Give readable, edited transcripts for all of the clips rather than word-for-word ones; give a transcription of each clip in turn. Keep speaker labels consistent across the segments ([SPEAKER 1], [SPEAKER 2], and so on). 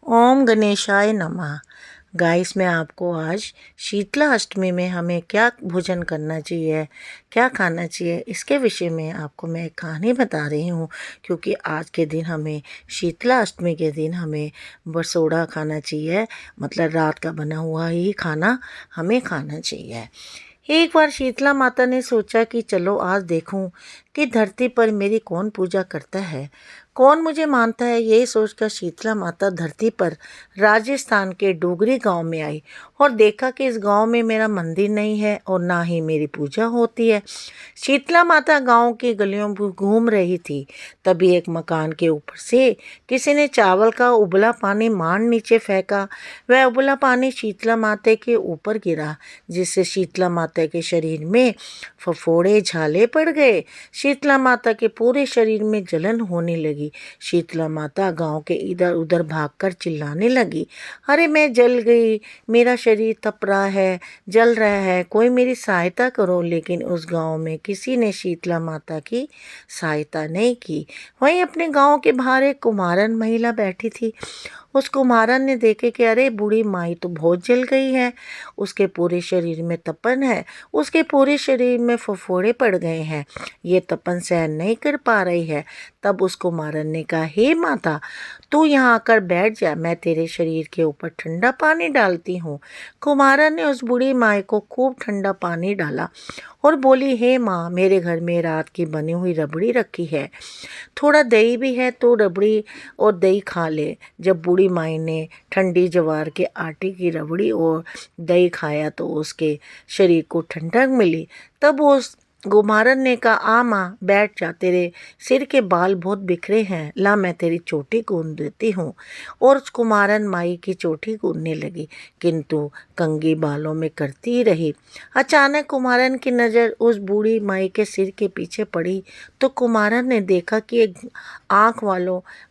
[SPEAKER 1] ओम गणेशाय नमः। गाइस, मैं आपको आज शीतला अष्टमी में हमें क्या भोजन करना चाहिए, क्या खाना चाहिए, इसके विषय में आपको मैं एक कहानी बता रही हूँ। क्योंकि आज के दिन हमें शीतला अष्टमी के दिन हमें बरसोड़ा खाना चाहिए, मतलब रात का बना हुआ ही खाना हमें खाना चाहिए। एक बार शीतला माता ने सोचा कि चलो आज देखूं कि धरती पर मेरी कौन पूजा करता है, कौन मुझे मानता है। यही सोचकर शीतला माता धरती पर राजस्थान के डोगरी गांव में आई और देखा कि इस गांव में मेरा मंदिर नहीं है और ना ही मेरी पूजा होती है। शीतला माता गांव की गलियों में घूम रही थी। तभी एक मकान के ऊपर से किसी ने चावल का उबला पानी मार नीचे फेंका। वह उबला पानी शीतला माता के ऊपर गिरा, जिससे शीतला माता के शरीर में फफोड़े झाले पड़ गए। शीतला माता के पूरे शरीर में जलन होने लगी। शीतला माता गांव के इधर उधर भागकर चिल्लाने लगी, अरे मैं जल गई, मेरा शरीर तप रहा है, जल रहा है, कोई मेरी सहायता करो। लेकिन उस गांव में किसी ने शीतला माता की सहायता नहीं की। वहीं अपने गांव के बाहर एक कुमारन महिला बैठी थी। उस कुम्हारन ने देखे कि अरे बूढ़ी माई तो बहुत जल गई है, उसके पूरे शरीर में तपन है, उसके पूरे शरीर में फफोड़े पड़ गए हैं, ये तपन सहन नहीं कर पा रही है। तब उस कुम्हारन ने कहा, हे माता, तू यहाँ आकर बैठ जा, मैं तेरे शरीर के ऊपर ठंडा पानी डालती हूँ। कुम्हारन ने उस बूढ़ी माई को खूब ठंडा पानी डाला और बोली, हे माँ, मेरे घर में रात की बनी हुई रबड़ी रखी है, थोड़ा दही भी है, तो रबड़ी और दही खा ले। जब बूढ़ी माई ने ठंडी ज्वार के आटे की रबड़ी और दही खाया तो उसके शरीर को ठंडक मिली। तब उस कुम्हारन ने कहा, आ माँ, बैठ जा, तेरे सिर के बाल बहुत बिखरे हैं, ला मैं तेरी चोटी गूंद देती हूँ। और उस कुम्हारन माई की चोटी गूंदने लगी, किंतु कंघी बालों में करती ही रही। अचानक कुम्हारन की नज़र उस बूढ़ी माई के सिर के पीछे पड़ी तो कुम्हारन ने देखा कि एक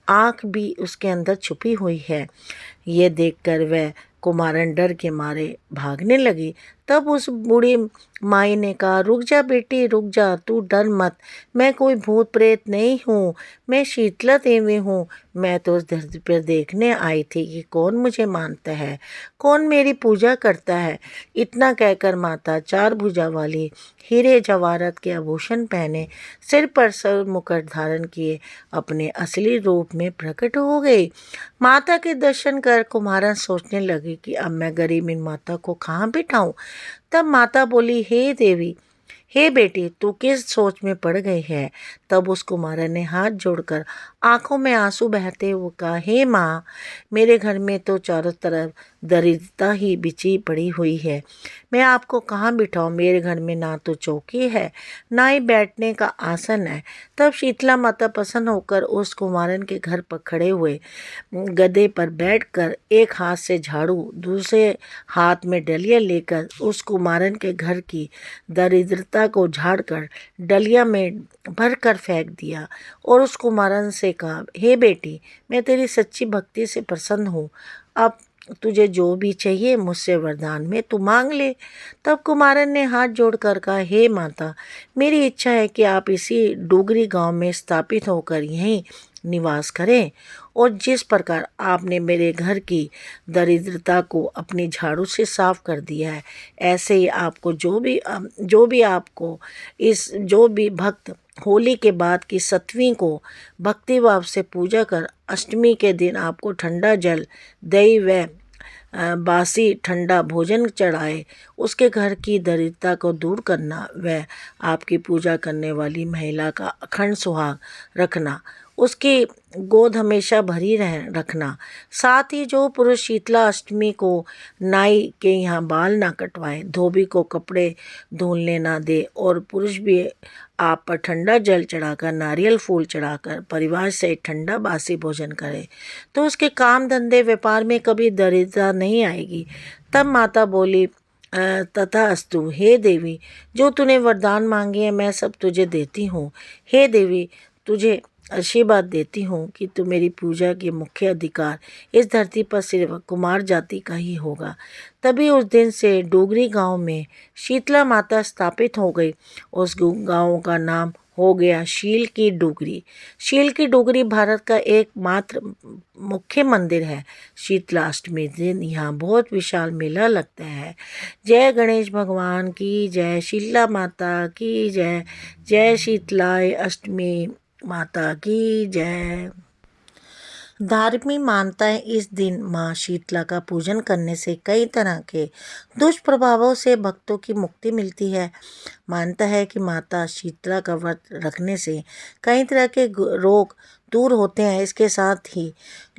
[SPEAKER 1] आँख भी उसके अंदर छुपी हुई है। ये देखकर वह कुम्हारन डर के मारे भागने लगी। तब उस बूढ़ी माई ने कहा, रुक जा बेटी, रुक जा, तू डर मत, मैं कोई भूत प्रेत नहीं हूँ, मैं शीतला देवी हूँ। मैं तो उस धरती पर देखने आई थी कि कौन मुझे मानता है, कौन मेरी पूजा करता है। इतना कहकर माता चार भुजा वाली हीरे जवाहरात के आभूषण पहने, सिर पर सर मुकुट धारण किए अपने असली रूप में प्रकट हो गई। माता के दर्शन कर कुम्हारन सोचने लगे कि अब मैं गरीब इन माता को कहाँ बिठाऊं। तब माता बोली, हे देवी, हे बेटी, तू किस सोच में पड़ गई है। तब उस कुमारन ने हाथ जोड़कर आंखों में आंसू बहते हुए कहा, हे माँ, मेरे घर में तो चारों तरफ दरिद्रता ही बिछी पड़ी हुई है, मैं आपको कहाँ बिठाऊं। मेरे घर में ना तो चौकी है, ना ही बैठने का आसन है। तब शीतला माता प्रसन्न होकर उस कुमारन के घर पर खड़े हुए गधे पर बैठकर एक हाथ से झाड़ू, दूसरे हाथ में डलिया लेकर उस कुमारन के घर की दरिद्रता को झाड़कर डलिया में भरकर फेंक दिया और उस कुमारन से कहा, हे बेटी, मैं तेरी सच्ची भक्ति से प्रसन्न हूँ, अब तुझे जो भी चाहिए मुझसे वरदान में तू मांग ले। तब कुमारन ने हाथ जोड़कर कहा, हे माता, मेरी इच्छा है कि आप इसी डोगरी गांव में स्थापित होकर यहीं निवास करें और जिस प्रकार आपने मेरे घर की दरिद्रता को अपनी झाड़ू से साफ कर दिया है, ऐसे ही आपको जो भी भक्त होली के बाद की 7वीं को भक्ति भाव से पूजा कर अष्टमी के दिन आपको ठंडा जल, दही व बासी ठंडा भोजन चढ़ाए, उसके घर की दरिद्रता को दूर करना व आपकी पूजा करने वाली महिला का अखंड सुहाग रखना, उसकी गोद हमेशा भरी रखना। साथ ही जो पुरुष शीतला अष्टमी को नाई के यहाँ बाल ना कटवाए, धोबी को कपड़े धुलने ना दे और पुरुष भी आप पर ठंडा जल चढ़ाकर, नारियल फूल चढ़ाकर परिवार से ठंडा बासी भोजन करे, तो उसके काम धंधे व्यापार में कभी दरिद्रता नहीं आएगी। तब माता बोली, तथा अस्तु, हे देवी, जो तूने वरदान मांगे हैं मैं सब तुझे देती हूँ। हे देवी, तुझे आशीर्वाद देती हूँ कि तू मेरी पूजा के मुख्य अधिकार इस धरती पर सिर्फ कुमार जाति का ही होगा। तभी उस दिन से डोगरी गांव में शीतला माता स्थापित हो गई। उस गांव का नाम हो गया शील की डुगरी। शील की डुगरी भारत का एकमात्र मुख्य मंदिर है। शीतलाष्टमी दिन यहाँ बहुत विशाल मेला लगता है। जय गणेश भगवान की जय, शीला माता की जय, जय शीतला अष्टमी माता की जय। धार्मिक मान्यताएं इस दिन माँ शीतला का पूजन करने से कई तरह के दुष्प्रभावों से भक्तों की मुक्ति मिलती है। मानता है कि माता शीतला का व्रत रखने से कई तरह के रोग दूर होते हैं। इसके साथ ही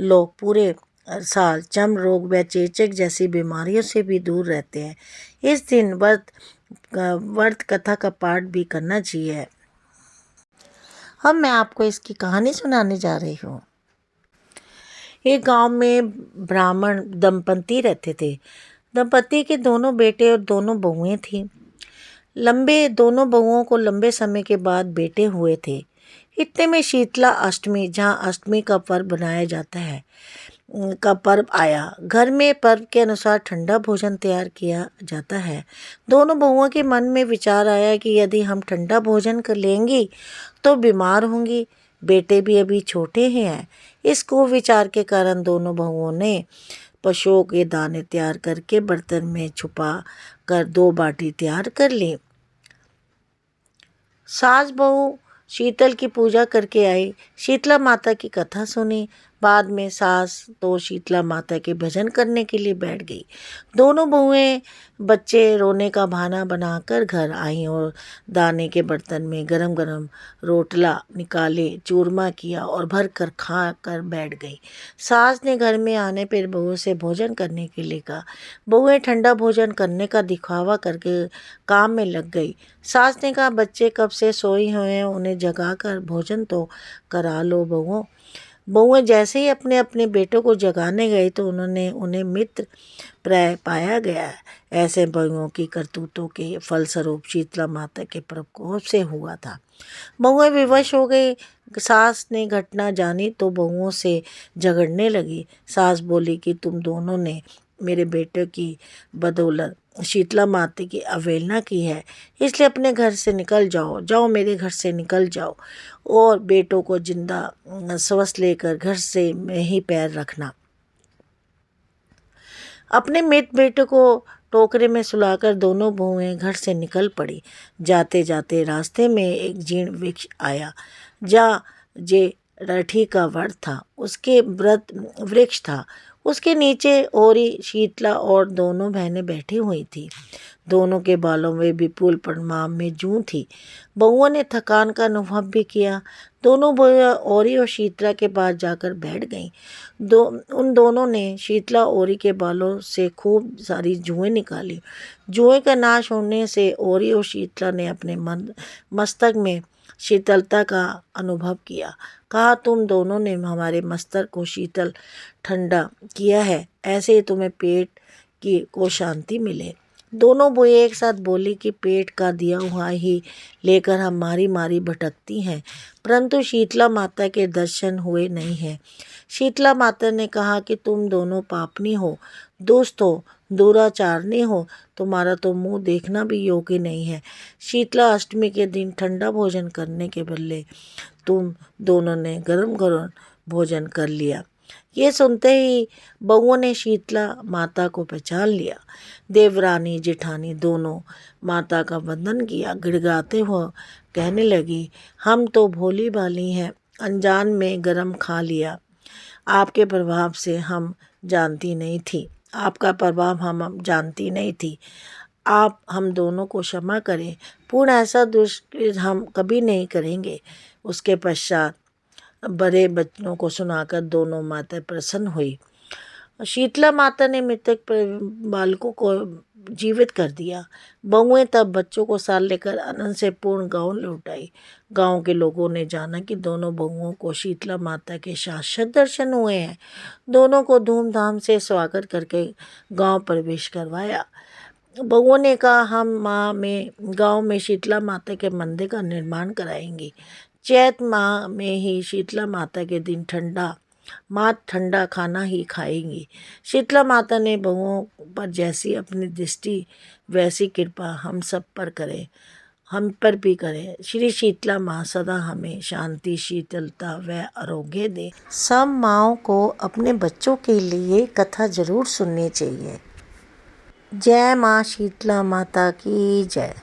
[SPEAKER 1] लोग पूरे साल चर्म रोग व चेचक जैसी बीमारियों से भी दूर रहते हैं। इस दिन व्रत कथा का पाठ भी करना चाहिए। अब मैं आपको इसकी कहानी सुनाने जा रही हूँ। एक गांव में ब्राह्मण दंपति रहते थे। दंपति के दोनों बेटे और दोनों बहुएं थीं। दोनों बहुओं को लंबे समय के बाद बेटे हुए थे। इतने में शीतला अष्टमी, जहाँ अष्टमी का पर्व बनाया जाता है, का पर्व आया। घर में पर्व के अनुसार ठंडा भोजन तैयार किया जाता है। दोनों बहुओं के मन में विचार आया कि यदि हम ठंडा भोजन कर लेंगी तो बीमार होंगी। बेटे भी अभी छोटे ही हैं। इस कुविचार के कारण दोनों बहुओं ने पशुओं के दाने तैयार करके बर्तन में छुपा कर 2 बाटी तैयार कर ली। सास बहू शीतल की पूजा करके आई, शीतला माता की कथा सुनी। बाद में सास तो शीतला माता के भजन करने के लिए बैठ गई। दोनों बहुएं बच्चे रोने का बहाना बनाकर घर आईं और दाने के बर्तन में गरम गरम रोटला निकाले, चूरमा किया और भर कर खा कर बैठ गई। सास ने घर में आने पर बहू से भोजन करने के लिए कहा। बहुएं ठंडा भोजन करने का दिखावा करके काम में लग गई। सास ने कहा, बच्चे कब से सोए हुए हैं, उन्हें जगाकर भोजन तो करा लो बहुओं। बहुएं जैसे ही अपने अपने बेटों को जगाने गई तो उन्हें मित्र प्राय पाया गया। ऐसे बहुओं की करतूतों के फलस्वरूप शीतला माता के प्रकोप से हुआ था। बहुएं विवश हो गई। सास ने घटना जानी तो बहुओं से झगड़ने लगी। सास बोली कि तुम दोनों ने मेरे बेटे की बदौलत शीतला माता की अवहेलना की है, इसलिए अपने घर से निकल जाओ, जाओ मेरे घर से निकल जाओ और बेटों को जिंदा स्वस्थ लेकर घर से में ही पैर रखना। अपने मृत बेटे को टोकरे में सुलाकर दोनों बहुएं घर से निकल पड़ी। जाते जाते रास्ते में एक जीर्ण वृक्ष आया। जहाँ जे रठी का वट था, उसके वृक्ष था। उसके नीचे ओरी शीतला और दोनों बहनें बैठी हुई थी। दोनों के बालों में विपुल परिमाण में जूं थी। बहुओं ने थकान का अनुभव भी किया। दोनों बहुएं ओरी और शीतला के पास जाकर बैठ गईं। उन दोनों ने शीतला ओरी के बालों से खूब सारी जुएं निकाली। जुएं का नाश होने से ओरी और शीतला ने अपने मस्तक में शीतलता का अनुभव किया। कहा, तुम दोनों ने हमारे मस्तक को शीतल ठंडा किया है, ऐसे ही तुम्हें पेट को शांति मिले। दोनों बुएं एक साथ बोली कि पेट का दिया हुआ ही लेकर हम मारी मारी भटकती हैं, परंतु शीतला माता के दर्शन हुए नहीं हैं। शीतला माता ने कहा कि तुम दोनों पापनी हो, दुष्ट हो, दुराचारणी हो, तुम्हारा तो मुंह देखना भी योग्य नहीं है। शीतला अष्टमी के दिन ठंडा भोजन करने के बदले तुम दोनों ने गरम गरम भोजन कर लिया। ये सुनते ही बहुओं ने शीतला माता को पहचान लिया। देवरानी जेठानी दोनों माता का वंदन किया। गिड़गिड़ाते हुए कहने लगी, हम तो भोली भाली हैं, अनजान में गरम खा लिया। आपके प्रभाव से हम जानती नहीं थी, आपका प्रभाव हम जानती नहीं थी। आप हम दोनों को क्षमा करें, पूर्ण ऐसा दुष्कृत हम कभी नहीं करेंगे। उसके पश्चात बड़े बच्चों को सुनाकर दोनों माता प्रसन्न हुई। शीतला माता ने मृतक बालकों को जीवित कर दिया। बहुएं तब बच्चों को साथ लेकर आनंद से पूर्ण गांव लौट आई। गांव के लोगों ने जाना कि दोनों बहुओं को शीतला माता के शाश्वत दर्शन हुए हैं। दोनों को धूमधाम से स्वागत करके गांव प्रवेश करवाया। बहुओं ने कहा, हम गांव में शीतला माता के मंदिर का निर्माण कराएंगी। चैत माह में ही शीतला माता के दिन ठंडा खाना ही खाएंगी। शीतला माता ने बहुओं पर जैसी अपनी दृष्टि वैसी कृपा हम सब पर करे। हम पर भी करे। श्री शीतला माँ सदा हमें शांति, शीतलता व आरोग्य दे। सब माँओं को अपने बच्चों के लिए कथा जरूर सुननी चाहिए। जय माँ शीतला माता की जय।